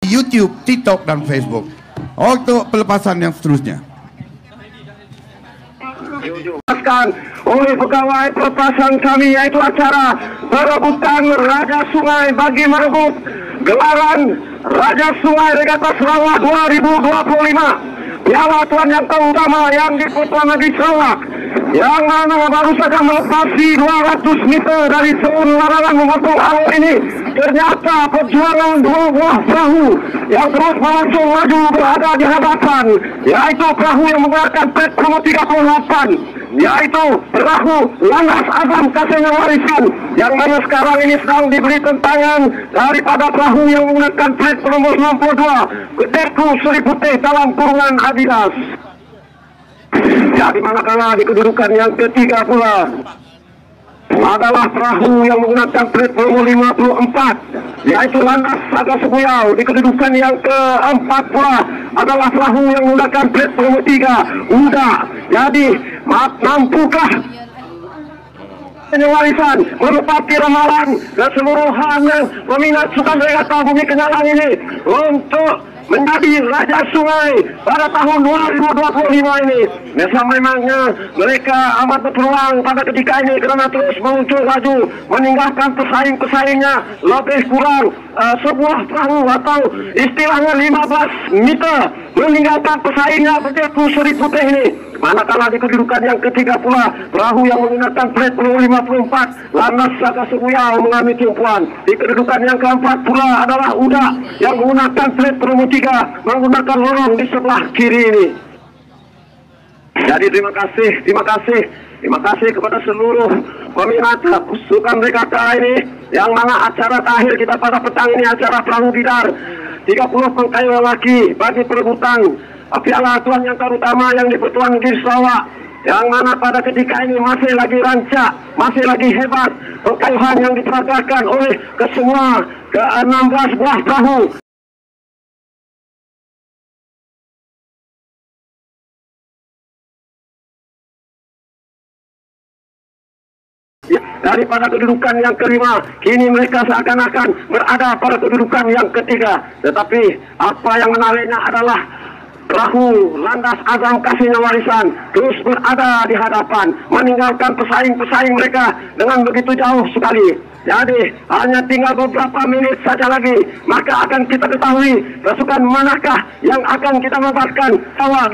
YouTube, TikTok, dan Facebook. Untuk pelepasan yang seterusnya. Oleh pegawai pelepasan kami, yaitu acara perebutan Raja Sungai bagi merebut gelaran Raja Sungai Regata Sarawak 2025. Piala Tuan yang terutama yang di Kota Negeri Sarawak, yang mana baru saja melepasi 200 meter dari seluruh larangan memotong arus ini. Ternyata perjuangan dua buah perahu yang terus melangsung maju berada di hadapan, yaitu perahu yang menggunakan pet nomor 38, yaitu perahu Landas Azam Kasihnya Warisan, yang mana sekarang ini sedang diberi tentangan daripada perahu yang menggunakan pet nomor 62, Deku Seri Putih dalam kurungan Adidas. Jadi manakala di kedudukan yang ketiga pula adalah perahu yang menggunakan plat nomor 54, yaitu Landas Saga Sebuyau. Di kedudukan yang keempat pula adalah perahu yang menggunakan plat nomor 3, Uda. Jadi mampukah Warisan menepati ramalan keseluruhan peminat sukan regata Bumi Kenyalang ini untuk menjadi Raja Sungai pada tahun 2025 ini. Memangnya mereka amat berpeluang pada ketika ini kerana terus muncul laju, meninggalkan pesaing-pesaingnya lebih kurang sebuah perahu atau istilahnya 15 meter meninggalkan pesaingnya Deku Seri Putih ini. Manakala di kedudukan yang ketiga pula perahu yang menggunakan plat nomor 54, Landas Saga Sebuyau mengambil tumpuan. Di kedudukan yang keempat pula adalah Uda yang menggunakan plat nomor 3 menggunakan lorong di sebelah kiri ini. Jadi terima kasih kepada seluruh peminat sukan regata ini, yang mana acara terakhir kita pada petang ini acara perahu bidar 30 pengkayuan lagi bagi perebutan Piala Tuan yang terutama yang dipertuan di Sarawak, yang mana pada ketika ini masih lagi rancak, masih lagi hebat pengkayuhan yang diperagakan oleh kesemua ke-16 buah perahu. Daripada kedudukan yang kelima, kini mereka seakan-akan berada pada kedudukan yang ketiga. Tetapi apa yang menariknya adalah perahu Landas Azam Kasihnya Warisan terus berada di hadapan, meninggalkan pesaing-pesaing mereka dengan begitu jauh sekali. Jadi hanya tinggal beberapa menit saja lagi, maka akan kita ketahui pasukan manakah yang akan kita lepaskan tahun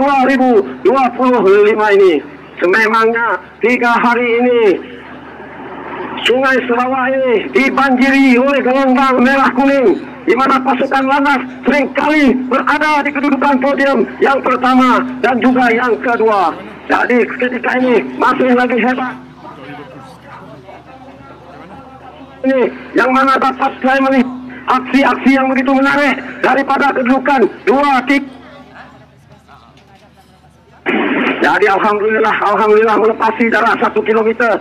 2025 ini. Sememangnya 3 hari ini Sungai Sarawak ini dibanjiri oleh gelombang merah kuning, di mana pasukan Landas seringkali berada di kedudukan podium yang pertama dan juga yang kedua. Jadi ketika ini masih lagi hebat ini, yang mana dapat saya melihat aksi-aksi yang begitu menarik daripada kedudukan 2 Jadi alhamdulillah melepasi jarak 1 kilometer.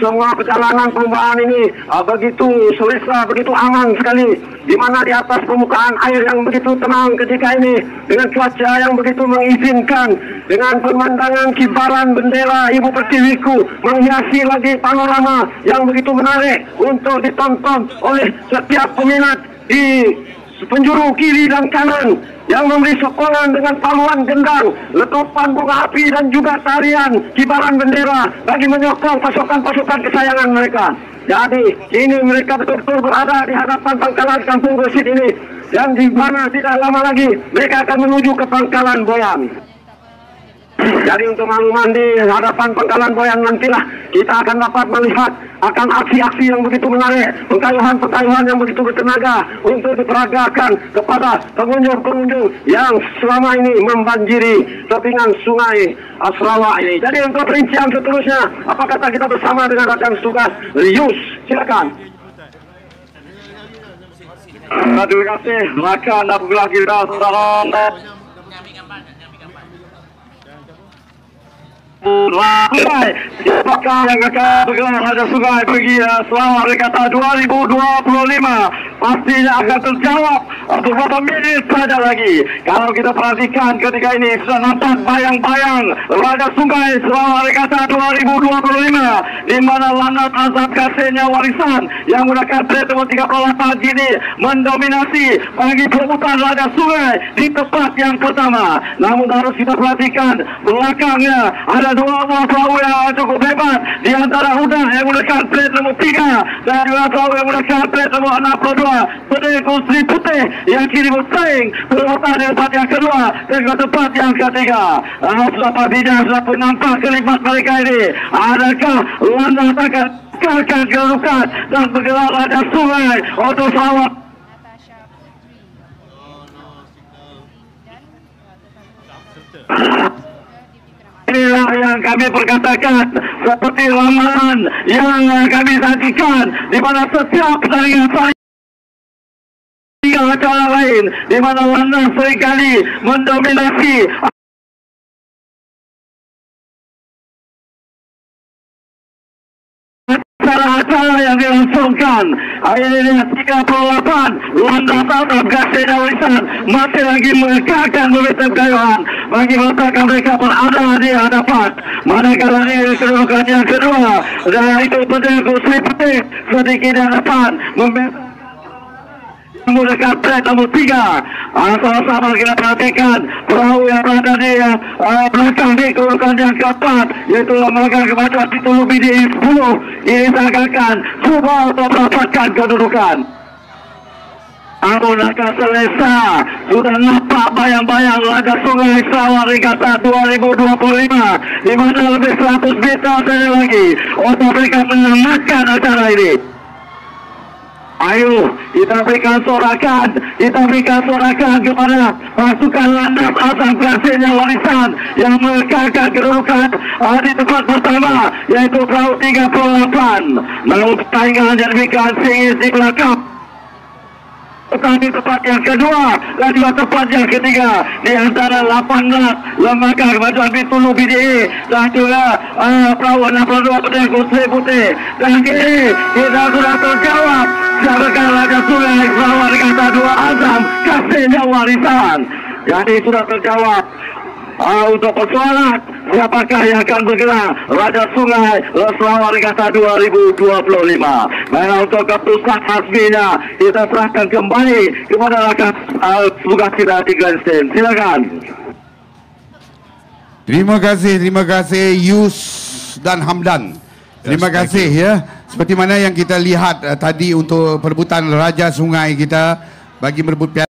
Semua perjalanan perlombaan ini begitu selesa, begitu aman sekali, di mana di atas permukaan air yang begitu tenang ketika ini, dengan cuaca yang begitu mengizinkan, dengan pemandangan kibaran bendera Ibu Pertiwiku menghiasi lagi panorama yang begitu menarik untuk ditonton oleh setiap peminat di penjuru kiri dan kanan, yang memberi sokongan dengan paluan gendang, letupan bunga api dan juga tarian kibaran bendera bagi menyokong pasukan-pasukan kesayangan mereka. Jadi ini mereka betul-betul berada di hadapan pangkalan Kampung Resit ini, yang di mana tidak lama lagi mereka akan menuju ke pangkalan Boyan. Jadi untuk makluman di hadapan pangkalan Boyan nantilah kita akan dapat melihat akan aksi-aksi yang begitu menarik, pengkayuhan-pengkayuhan yang begitu bertenaga untuk diperagakan kepada pengunjung-pengunjung yang selama ini membanjiri tebingan Sungai Sarawak ini. Jadi untuk perincian seterusnya, apa kata kita bersama dengan rakan tugas Lius, silakan. Terima kasih rakan dan pegawai kita saudara. Apakah yang akan bergerak Raja Sungai pergi Sarawak Regata 2025 pastinya akan terjawab beberapa menit saja lagi. Kalau kita perhatikan ketika ini sudah nampak bayang-bayang Raja Sungai Selama Regatta 2025 di mana Lanut Azam Kasenya Warisan yang menggunakan plate nomor 38 kini mendominasi bagi perebutan Raja Sungai di tempat yang pertama. Namun harus kita perhatikan belakangnya ada dua buah perahu yang cukup hebat, di antara Huda yang menggunakan plate nomor 3 dan dua perahu yang menggunakan plate nomor 62 Putih Kusri Putih yang kini bersaing perebutan di tempat yang kedua dan ke tempat yang ketiga. Sudah pastinya sudah nampak kelimat mereka ini. Adakah Lanut akan kedudukan dan bergerak Raja Sungai untuk Sarawak? Inilah yang kami perkatakan seperti ramalan yang kami sajikan, di mana setiap pertandingan acara lain, di mana Lanut seringkali mendominasi acara-acara yang dilangsungkan. Hari ini 38 Lanut Azam Kasenya Warisan masih lagi mengekalkan momentum kejuaraan bagi mereka mereka berada di hadapan. Manakala ini kedudukan yang kedua dan itu Putih Kusri Putih sedikit di hadapan menggunakan plate nomor 3. Sama-sama kita perhatikan perahu yang berada di belakang di kedudukan yang keempat, yaitu melakukan kemajuan di Tulu BDI 10. Ini seakan coba untuk mendapatkan kedudukan. Menggunakan selesa sudah nampak bayang-bayang Raja Sungai Sarawak Regatta 2025 di mana lebih 100 meter saja lagi untuk mereka memenangkan acara ini. Ayo kita berikan sorakan kepada pasukan Lanut Azam Kasenya Warisan yang mengekalkan kedudukan di tempat pertama, yaitu perahu 38. Namun pertandingan yang diberikan singis di belakang di tempat yang kedua dan juga tempat yang ketiga di antara 18 lembaga kemajuan di Tulu BDI dan juga perahu 62 Putih Kusri Putih. Dan kini kita sudah terjawab siapakah Raja Sungai Sarawak Regatta 2 Azam Kasenya Warisan. Jadi sudah terjawab. Untuk persoalan siapakah yang akan bergerak Raja Sungai Sarawak Regatta 2025. Nah, untuk keputusan resminya kita serahkan kembali kepada rakan tugas kita di grandstand. Silakan. Terima kasih Yus dan Hamdan. Terima kasih ya. Seperti mana yang kita lihat tadi untuk perebutan Raja Sungai kita bagi merebut piala